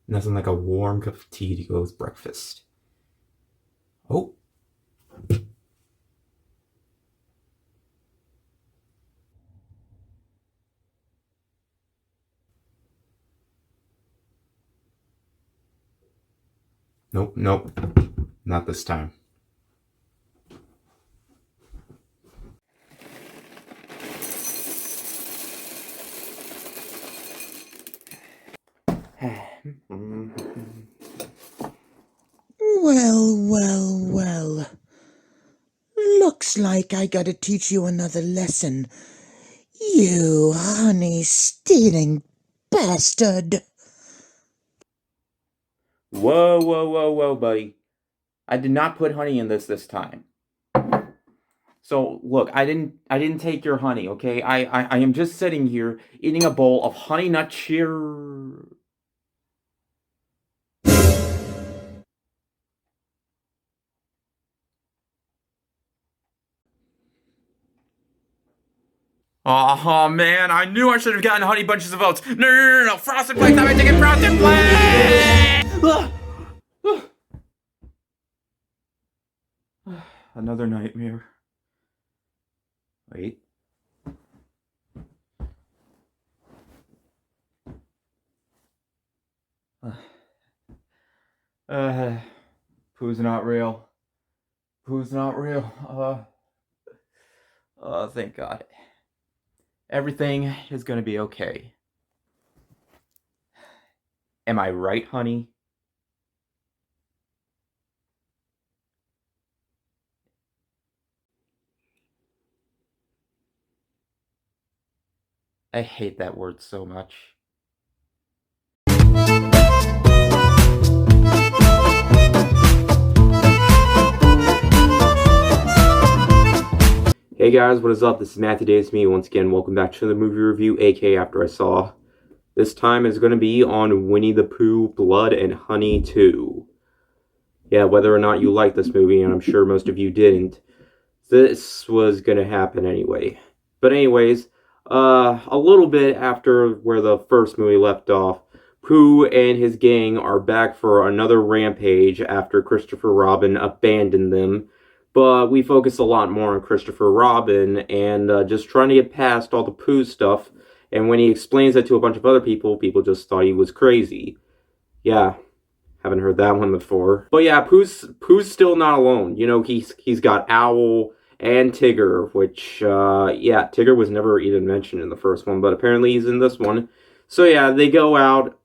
Nothing like a warm cup of tea to go with breakfast. Oh. Nope, nope. Not this time. Well, well, well. Looks like I gotta teach you another lesson. You honey-stealing bastard. Whoa, whoa, whoa, whoa, buddy. I did not put honey in this time. So look, I didn't take your honey, okay? I am just sitting here eating a bowl of honey nut cheer. Oh man, I knew I should have gotten Honey Bunches of Oats. No. Frosted Flakes, I'm taking Frosted Flakes! Another nightmare. Wait. Pooh's not real. Pooh's not real. Thank God. Everything is gonna be okay. Am I right, honey? I hate that word so much. Hey guys, what is up? This is Matthew Davis, me once again. Welcome back to the movie review, aka After I Saw. This time is going to be on Winnie the Pooh, Blood and Honey 2. Yeah, whether or not you like this movie, and I'm sure most of you didn't, this was going to happen anyway. But anyways, a little bit after where the first movie left off, Pooh and his gang are back for another rampage after Christopher Robin abandoned them. But we focus a lot more on Christopher Robin and just trying to get past all the Pooh stuff. And when he explains that to a bunch of other people, people just thought he was crazy. Yeah, haven't heard that one before. But yeah, Pooh's still not alone. You know, he's got Owl and Tigger, which yeah, Tigger was never even mentioned in the first one, but apparently he's in this one. So yeah, they go out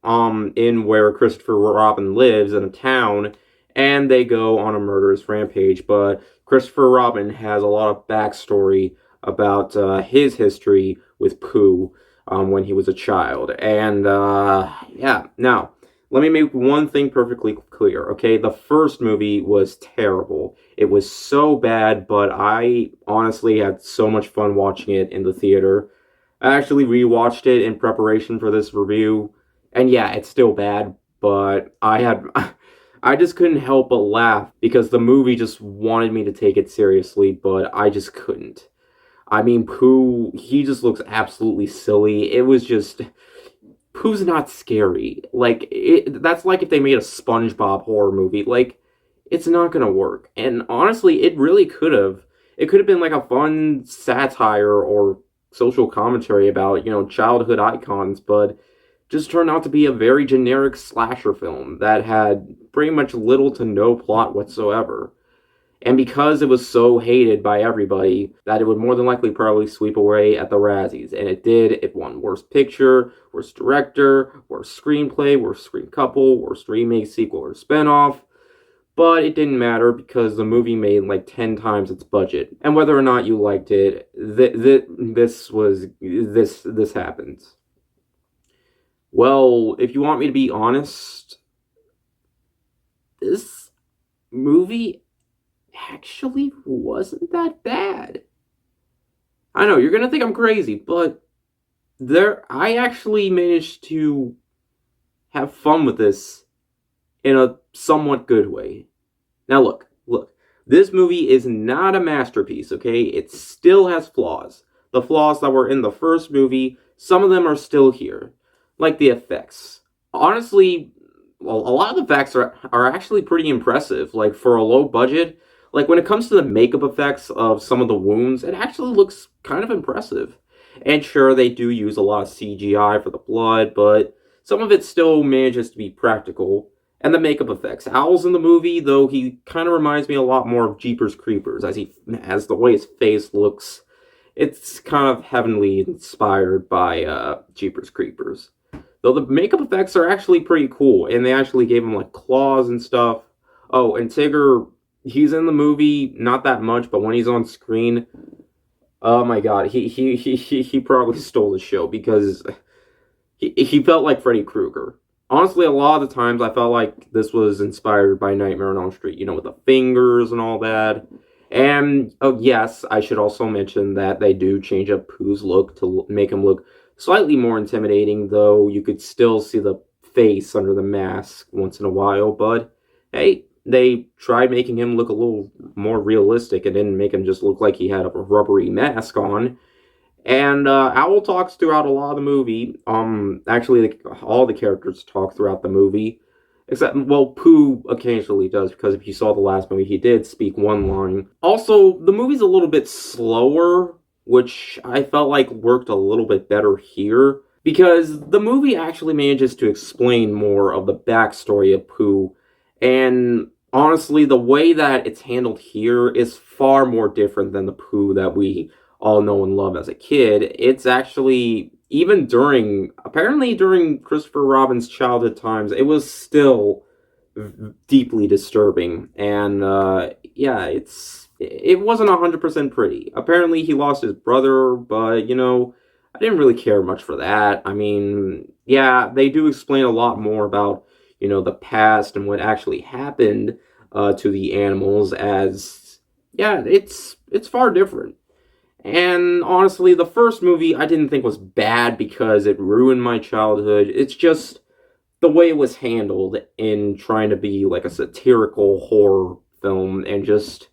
in where Christopher Robin lives in a town, and they go on a murderous rampage. But Christopher Robin has a lot of backstory about his history with Pooh when he was a child. And yeah, now, let me make one thing perfectly clear, okay? The first movie was terrible. It was so bad, but I honestly had so much fun watching it in the theater. I actually rewatched it in preparation for this review, and yeah, it's still bad, but I just couldn't help but laugh because the movie just wanted me to take it seriously, but I just couldn't. I mean, Pooh, he just looks absolutely silly. It was just, Pooh's not scary. Like, that's like if they made a SpongeBob horror movie. Like, it's not gonna work. And honestly, it really could have. It could have been like a fun satire or social commentary about, you know, childhood icons, but just turned out to be a very generic slasher film that had pretty much little to no plot whatsoever. And because it was so hated by everybody, that it would more than likely probably sweep away at the Razzies. And it did. It won Worst Picture, Worst Director, Worst Screenplay, Worst Screen Couple, Worst Remake, Sequel, or Spinoff. But it didn't matter because the movie made like 10 times its budget. And whether or not you liked it, this happens. Well, if you want me to be honest, this movie actually wasn't that bad. I know you're gonna think I'm crazy, but I actually managed to have fun with this in a somewhat good way. Now look, this movie is not a masterpiece, okay? It still has flaws. The flaws that were in the first movie, some of them are still here, like the effects. Honestly, lot of the effects are actually pretty impressive. Like for a low budget, like when it comes to the makeup effects of some of the wounds, it actually looks kind of impressive. And sure, they do use a lot of CGI for the blood, but some of it still manages to be practical. And the makeup effects. Owl's in the movie, though he kind of reminds me a lot more of Jeepers Creepers, as the way his face looks. It's kind of heavenly inspired by Jeepers Creepers. Though the makeup effects are actually pretty cool, and they actually gave him like claws and stuff. Oh, and Tigger, he's in the movie, not that much, but when he's on screen, oh my god, he probably stole the show because he felt like Freddy Krueger. Honestly, a lot of the times I felt like this was inspired by Nightmare on Elm Street, with the fingers and all that. And, oh, yes, I should also mention that they do change up Pooh's look to make him look slightly more intimidating, though you could still see the face under the mask once in a while. But, hey, they tried making him look a little more realistic and didn't make him just look like he had a rubbery mask on. And Owl talks throughout a lot of the movie. Actually, all the characters talk throughout the movie, except Pooh occasionally does because if you saw the last movie, he did speak one line. Also, the movie's a little bit slower, which I felt like worked a little bit better here because the movie actually manages to explain more of the backstory of Pooh, and honestly, the way that it's handled here is far more different than the Pooh that we all know and love as a kid. It's actually, even apparently during Christopher Robin's childhood times, it was still deeply disturbing. And yeah, it wasn't 100% pretty. Apparently he lost his brother, but I didn't really care much for that. I mean, yeah, they do explain a lot more about, the past and what actually happened to the animals as, yeah, it's far different. And honestly, the first movie I didn't think was bad because it ruined my childhood. It's just the way it was handled in trying to be like a satirical horror film and just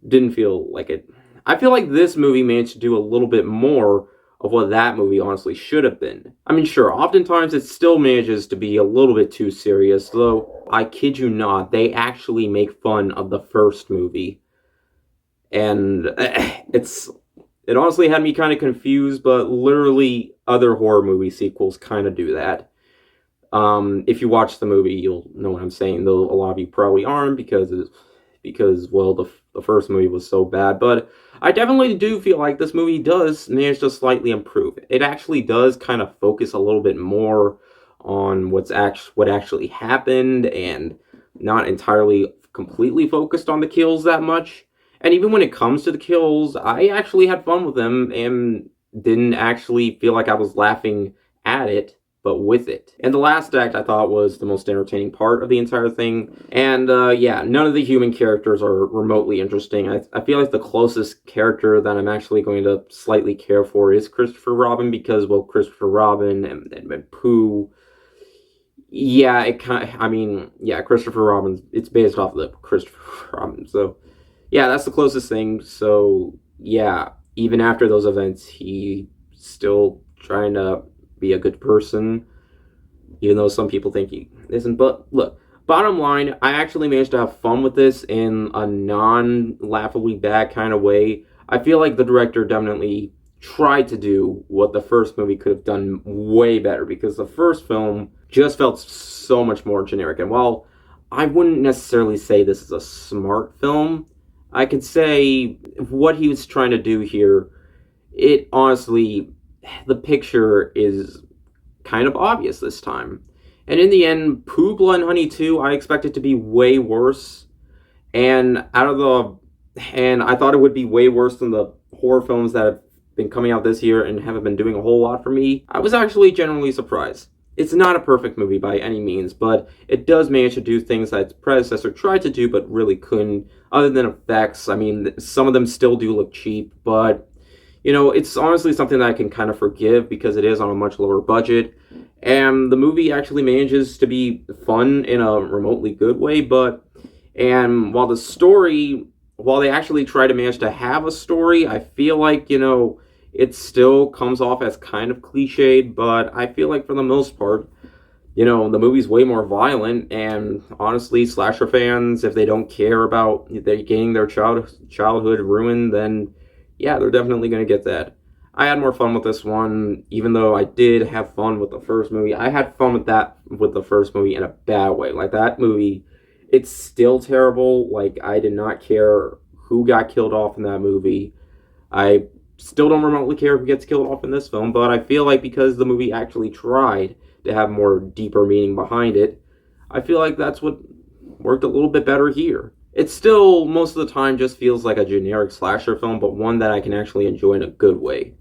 didn't feel like it. I feel like this movie managed to do a little bit more of what that movie honestly should have been. I mean, sure, oftentimes it still manages to be a little bit too serious, though I kid you not, they actually make fun of the first movie. And it honestly had me kind of confused, but literally other horror movie sequels kind of do that. If you watch the movie, you'll know what I'm saying, though a lot of you probably aren't because the first movie was so bad. But I definitely do feel like this movie does manage to slightly improve. It actually does kind of focus a little bit more on what actually happened and not entirely completely focused on the kills that much. And even when it comes to the kills, I actually had fun with them and didn't actually feel like I was laughing at it, but with it. And the last act I thought was the most entertaining part of the entire thing. And yeah, none of the human characters are remotely interesting. I feel like the closest character that I'm actually going to slightly care for is Christopher Robin because, Christopher Robin and Pooh. Yeah, Christopher Robin, it's based off of the Christopher Robin, so yeah, that's the closest thing. So yeah, even after those events, he still trying to be a good person, even though some people think he isn't. But look, bottom line, I actually managed to have fun with this in a non-laughably bad kind of way. I feel like the director definitely tried to do what the first movie could have done way better because the first film just felt so much more generic. And while I wouldn't necessarily say this is a smart film, I could say what he was trying to do here, it honestly, the picture is kind of obvious this time. And in the end, Pooh Blood and Honey 2, I expected to be way worse. And I thought it would be way worse than the horror films that have been coming out this year and haven't been doing a whole lot for me. I was actually genuinely surprised. It's not a perfect movie by any means, but it does manage to do things that its predecessor tried to do but really couldn't, other than effects. I mean, some of them still do look cheap, but, it's honestly something that I can kind of forgive because it is on a much lower budget. And the movie actually manages to be fun in a remotely good way, and while they actually try to manage to have a story, I feel like, it still comes off as kind of cliched, but I feel like for the most part, The movie's way more violent, and honestly, slasher fans, if they don't care about they getting their childhood ruined, then yeah, they're definitely going to get that. I had more fun with this one, even though I did have fun with the first movie. I had fun with the first movie in a bad way. Like, that movie, it's still terrible. Like, I did not care who got killed off in that movie. I still don't remotely care who gets killed off in this film, but I feel like because the movie actually tried to have more deeper meaning behind it, I feel like that's what worked a little bit better here. It still, most of the time, just feels like a generic slasher film, but one that I can actually enjoy in a good way.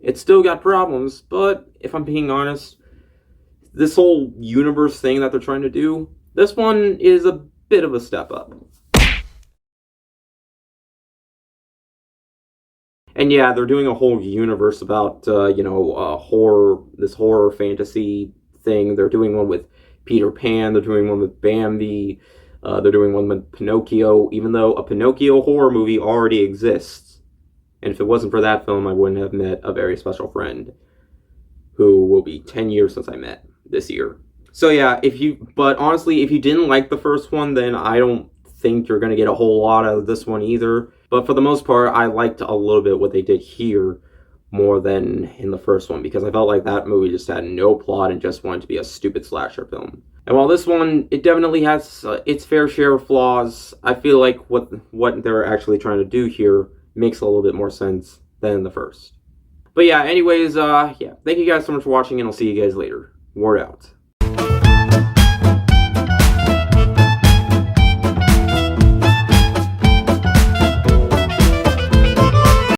It's still got problems, but if I'm being honest, this whole universe thing that they're trying to do, this one is a bit of a step up. And yeah, they're doing a whole universe about horror, this horror fantasy thing. They're doing one with Peter Pan. They're doing one with Bambi. They're doing one with Pinocchio. Even though a Pinocchio horror movie already exists, and if it wasn't for that film, I wouldn't have met a very special friend, who will be 10 years since I met this year. So yeah, but honestly, if you didn't like the first one, then I don't think you're going to get a whole lot out of this one either. But for the most part, I liked a little bit what they did here more than in the first one, because I felt like that movie just had no plot and just wanted to be a stupid slasher film. And while this one, it definitely has its fair share of flaws, I feel like what they're actually trying to do here makes a little bit more sense than the first. But yeah, anyways, yeah, thank you guys so much for watching, and I'll see you guys later. Word out.